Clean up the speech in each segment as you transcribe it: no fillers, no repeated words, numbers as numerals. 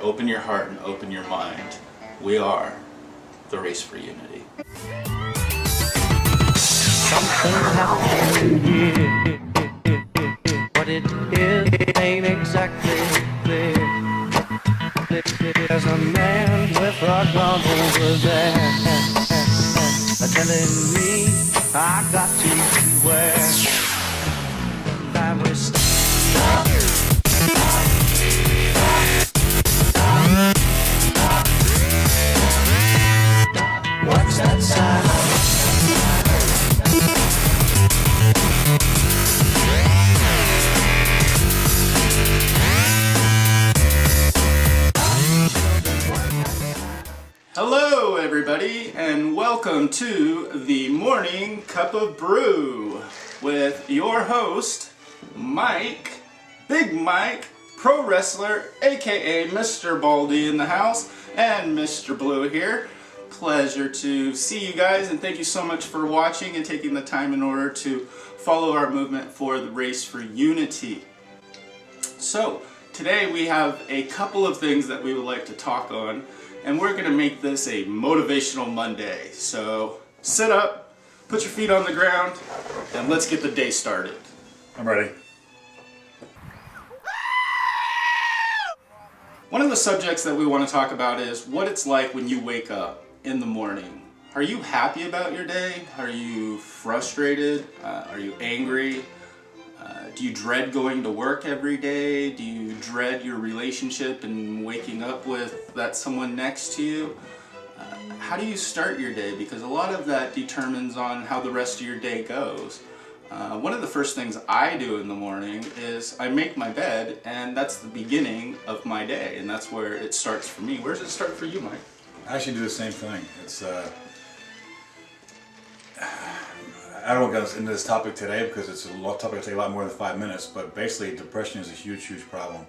open your heart and open your mind. We are the Race for Unity. Something happened here. What it is ain't exactly clear. There's a man with a gun over there, telling me I got to beware. That was what's that sound? Hello everybody, and welcome to the morning Cup of Brew with your host, Mike, Big Mike, pro wrestler, aka Mr. Baldy in the house, and Mr. Blue here. Pleasure to see you guys, and thank you so much for watching and taking the time in order to follow our movement for the Race for Unity. So, today we have a couple of things that we would like to talk on, and we're going to make this a motivational Monday. So, sit up, put your feet on the ground, and let's get the day started. I'm ready. One of the subjects that we want to talk about is what it's like when you wake up in the morning. Are you happy about your day? Are you frustrated? Are you angry? Do you dread going to work every day? Do you dread your relationship and waking up with that someone next to you? How do you start your day? Because a lot of that determines on how the rest of your day goes. One of the first things I do in the morning is I make my bed, and that's the beginning of my day, and that's where it starts for me. Where does it start for you, Mike? I actually do the same thing. It's I don't want to get into this topic today because it's a topic that take a lot more than 5 minutes, but basically depression is a huge problem.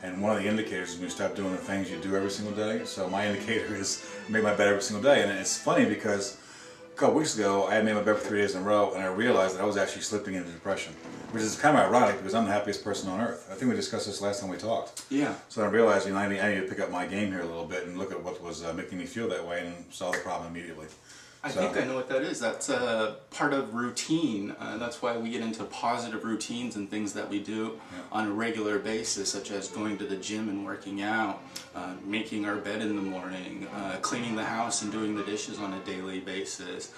And one of the indicators is when you start doing the things you do every single day. So my indicator is make my bed every single day. And it's funny because a couple weeks ago I had made my bed for 3 days in a row, and I realized that I was actually slipping into depression, which is kind of ironic because I'm the happiest person on earth. I think we discussed this last time we talked. Yeah. So I realized, I need to pick up my game here a little bit and look at what was making me feel that way and solve the problem immediately. I think I know what that is. That's part of routine. That's why we get into positive routines and things that we do on a regular basis, such as going to the gym and working out, making our bed in the morning, cleaning the house and doing the dishes on a daily basis,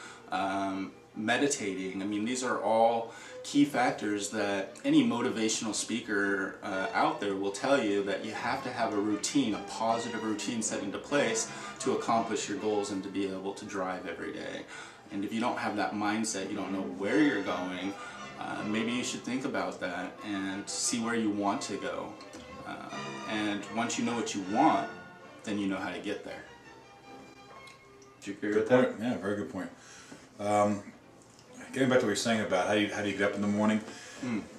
meditating. I mean, these are all key factors that any motivational speaker out there will tell you that you have to have a routine, a positive routine set into place to accomplish your goals and to be able to drive every day. And if you don't have that mindset, you don't know where you're going, maybe you should think about that and see where you want to go. And once you know what you want, then you know how to get there. Do you agree with that? Yeah, very good point. Getting back to what you're saying about how do you get up in the morning,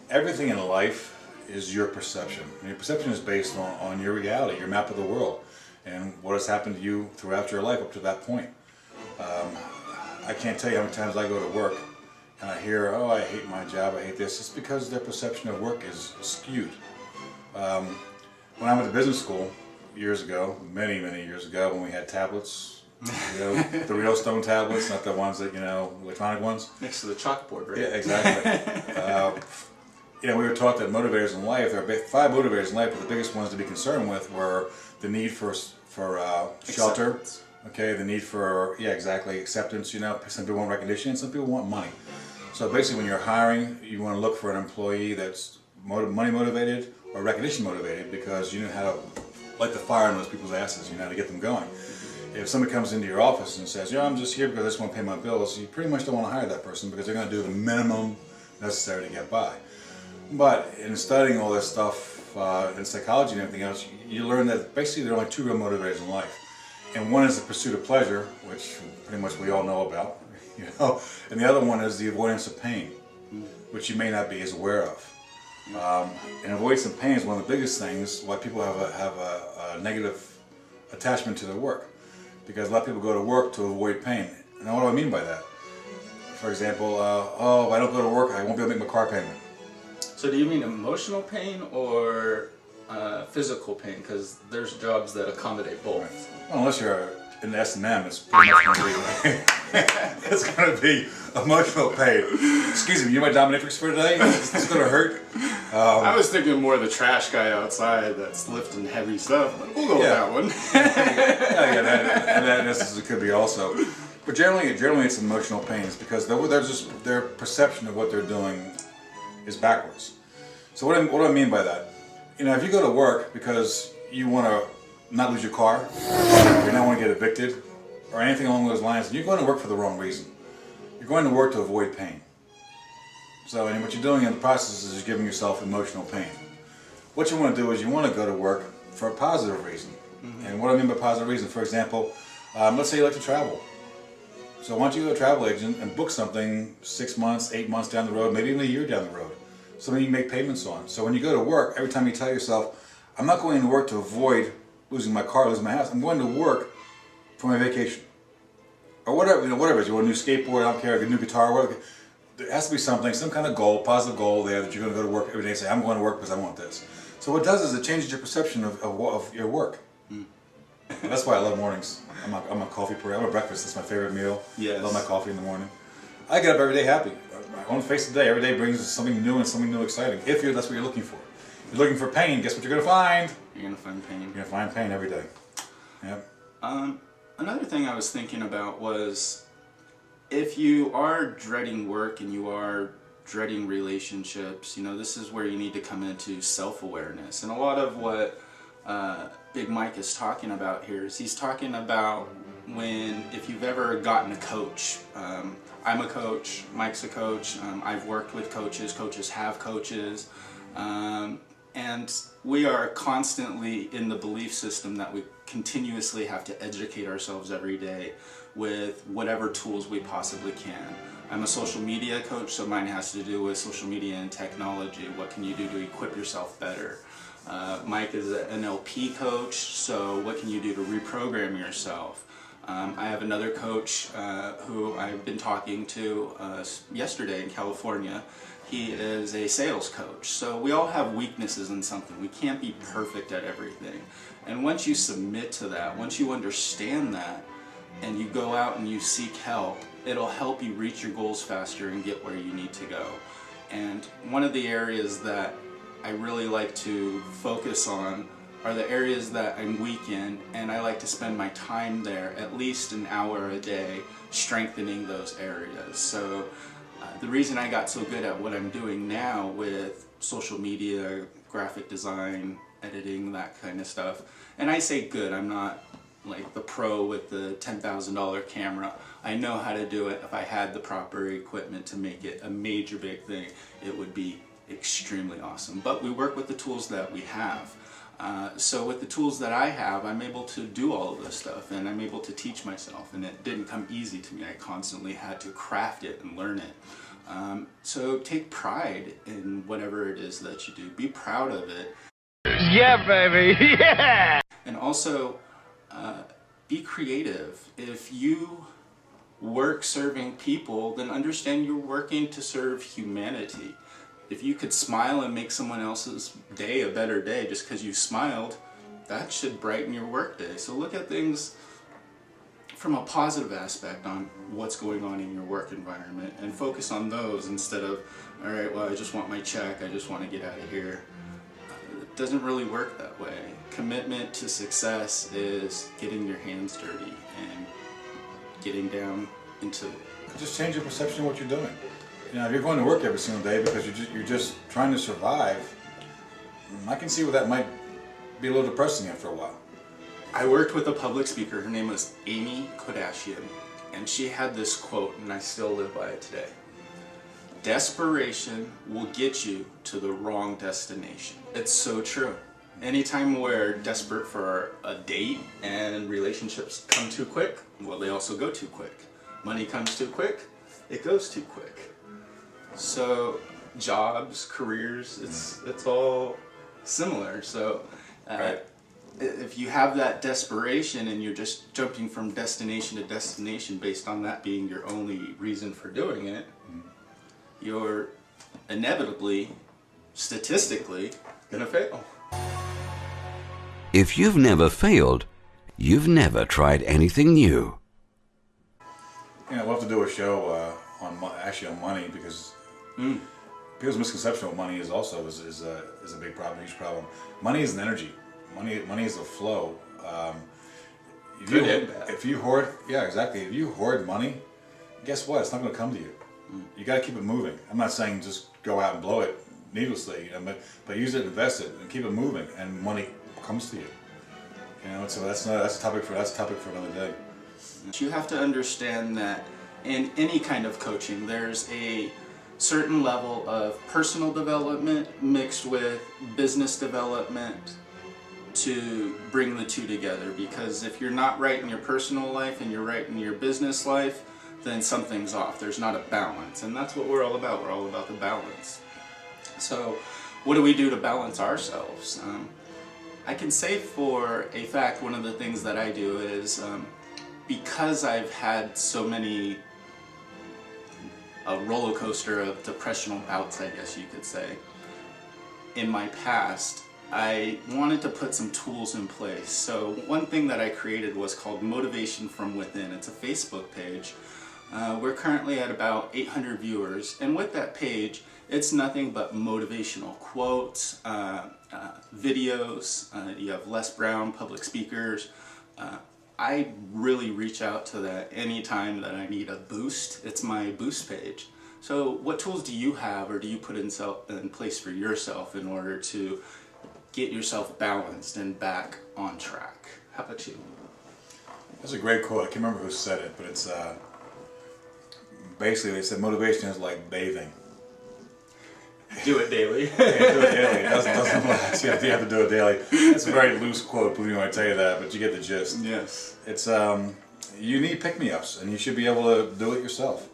everything in life is your perception. And your perception is based on your reality, your map of the world, and what has happened to you throughout your life up to that point. I can't tell you how many times I go to work and I hear, oh, I hate my job, I hate this. It's because their perception of work is skewed. When I went to business school years ago, many years ago, when we had tablets, the real stone tablets, not the ones that, electronic ones. Next to the chalkboard, right? Yeah, exactly. We were taught that motivators in life, there are 5 motivators in life, but the biggest ones to be concerned with were the need for shelter, Acceptance. okay, the need for, acceptance, some people want recognition, some people want money. So basically when you're hiring, you want to look for an employee that's money motivated or recognition motivated, because you know how to light the fire in those people's asses, you know how to get them going. If somebody comes into your office and says, I'm just here because I just want to pay my bills, you pretty much don't want to hire that person because they're going to do the minimum necessary to get by. But in studying all this stuff in psychology and everything else, you learn that basically there are only 2 real motivators in life. And one is the pursuit of pleasure, which pretty much we all know about, and the other one is the avoidance of pain, which you may not be as aware of. And avoidance of pain is one of the biggest things why people have a negative attachment to their work. Because a lot of people go to work to avoid pain. Now what do I mean by that? For example, if I don't go to work, I won't be able to make my car payment. So do you mean emotional pain or physical pain, because there's jobs that accommodate both. Well, unless you're in S&M, it's pretty much going to be it's going to be emotional pain. Excuse me, you my dominatrix for today? It's going to hurt. I was thinking more of the trash guy outside that's lifting heavy stuff. We'll go with that one. yeah, that instance it could be also. But generally it's emotional pain. It's because their perception of what they're doing is backwards. So what do I mean by that? You know, if you go to work because you want to not lose your car, or you don't want to get evicted, or anything along those lines, you're going to work for the wrong reason. You're going to work to avoid pain. So, and what you're doing in the process is giving yourself emotional pain. What you want to do is you want to go to work for a positive reason. Mm-hmm. And what I mean by positive reason, for example, let's say you like to travel. So why don't you go to a travel agent and book something 6 months, 8 months down the road, maybe even a year down the road. Something you make payments on. So when you go to work, every time you tell yourself, I'm not going to work to avoid losing my car, losing my house. I'm going to work for my vacation. Or whatever, whatever it is. You want a new skateboard, I don't care, a new guitar, whatever. There has to be something, some kind of goal, positive goal there that you're going to go to work every day and say, I'm going to work because I want this. So what it does is it changes your perception of your work. Mm. That's why I love mornings. I'm a coffee person. I'm a breakfast. That's my favorite meal. Yes. I love my coffee in the morning. I get up every day happy. I want to face the day. Every day brings something new and something new exciting. That's what you're looking for. If you're looking for pain, guess what you're going to find? You're going to find pain. You're going to find pain every day. Yep. Another thing I was thinking about was, if you are dreading work and you are dreading relationships, this is where you need to come into self-awareness. And a lot of what Big Mike is talking about here is he's talking about if you've ever gotten a coach. I'm a coach, Mike's a coach, I've worked with coaches, coaches have coaches, and we are constantly in the belief system that we continuously have to educate ourselves every day with whatever tools we possibly can. I'm a social media coach, so mine has to do with social media and technology. What can you do to equip yourself better? Mike is an NLP coach, so what can you do to reprogram yourself? I have another coach who I've been talking to yesterday in California. He is a sales coach. So we all have weaknesses in something. We can't be perfect at everything. And once you submit to that, once you understand that, and you go out and you seek help, it'll help you reach your goals faster and get where you need to go. And one of the areas that I really like to focus on are the areas that I'm weak in, and I like to spend my time there, at least an hour a day, strengthening those areas. So the reason I got so good at what I'm doing now with social media, graphic design, editing, that kind of stuff, and I say good, I'm not like the pro with the $10,000 camera. I know how to do it. If I had the proper equipment to make it a major big thing, it would be extremely awesome. But we work with the tools that we have. So with the tools that I have, I'm able to do all of this stuff, and I'm able to teach myself, and it didn't come easy to me. I constantly had to craft it and learn it. So take pride in whatever it is that you do. Be proud of it. Yeah, baby, yeah! And also, be creative. If you work serving people, then understand you're working to serve humanity. If you could smile and make someone else's day a better day just because you smiled, that should brighten your workday. So look at things from a positive aspect on what's going on in your work environment and focus on those instead of, all right, well, I just want my check, I just want to get out of here. It doesn't really work that way. Commitment to success is getting your hands dirty and getting down into it. Just change your perception of what you're doing. If you're going to work every single day because you're just trying to survive, I can see where that might be a little depressing after a while. I worked with a public speaker. Her name was Amy Kodashian, and she had this quote, and I still live by it today. Desperation will get you to the wrong destination. It's so true. Anytime we're desperate for a date and relationships come too quick, well, they also go too quick. Money comes too quick, it goes too quick. So jobs, careers, it's all similar. So if you have that desperation and you're just jumping from destination to destination based on that being your only reason for doing it, you're inevitably, statistically, gonna fail. If you've never failed, you've never tried anything new. Yeah, we'll have to do a show on money, because people's misconception of money is also is a big problem, huge problem. Money is an energy. Money is a flow. If you hoard, yeah, exactly. If you hoard money, guess what? It's not going to come to you. You got to keep it moving. I'm not saying just go out and blow it needlessly, but use it, invest it, and keep it moving, and money comes to you. So that's a topic for another day. You have to understand that in any kind of coaching, there's a certain level of personal development mixed with business development to bring the two together, because if you're not right in your personal life and you're right in your business life, then something's off. There's not a balance, and that's what we're all about. We're all about the balance. So what do we do to balance ourselves? I can say for a fact, one of the things that I do is because I've had so many a roller coaster of depressional bouts, I guess you could say, in my past, I wanted to put some tools in place. So one thing that I created was called Motivation from Within. It's a Facebook page. We're currently at about 800 viewers, and with that page, it's nothing but motivational quotes, videos. You have Les Brown, public speakers. I really reach out to that anytime that I need a boost. It's my boost page. So what tools do you have, or do you put in place for yourself in order to get yourself balanced and back on track? How about you? That's a great quote. I can't remember who said it, but it's basically they said motivation is like bathing. Do it daily. Yeah, do it daily. It doesn't last. You have to do it daily. It's a very loose quote, believe me when I tell you that, but you get the gist. Yes. It's you need pick-me-ups, and you should be able to do it yourself.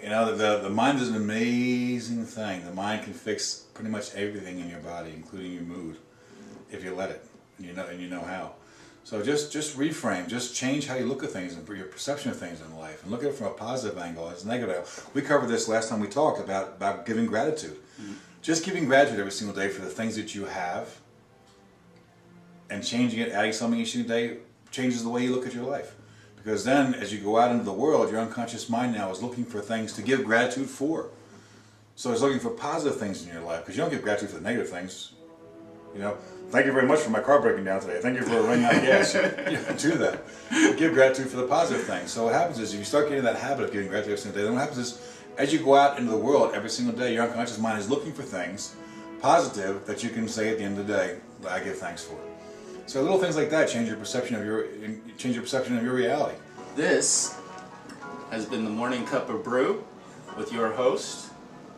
The mind is an amazing thing. The mind can fix pretty much everything in your body, including your mood, if you let it, and you know how. So just reframe, just change how you look at things and your perception of things in life, and look at it from a positive angle as negative. We covered this last time we talked about giving gratitude. Mm-hmm. Just giving gratitude every single day for the things that you have, and changing it, adding something each single day, changes the way you look at your life. Because then, as you go out into the world, your unconscious mind now is looking for things to give gratitude for. So it's looking for positive things in your life, because you don't give gratitude for the negative things. Thank you very much for my car breaking down today. Thank you for running out of gas. You don't do that. You give gratitude for the positive things. So what happens is, if you start getting that habit of giving gratitude every single day, then what happens is, as you go out into the world every single day, your unconscious mind is looking for things positive that you can say at the end of the day, I give thanks for. So little things like that change your perception of your reality. This has been the Morning Cup of Brew with your host,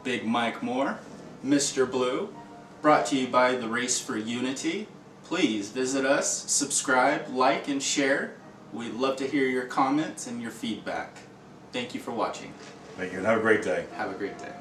Big Mike Moore, Mr. Blue, brought to you by the Race for Unity. Please visit us, subscribe, like, and share. We'd love to hear your comments and your feedback. Thank you for watching. Thank you, and have a great day. Have a great day.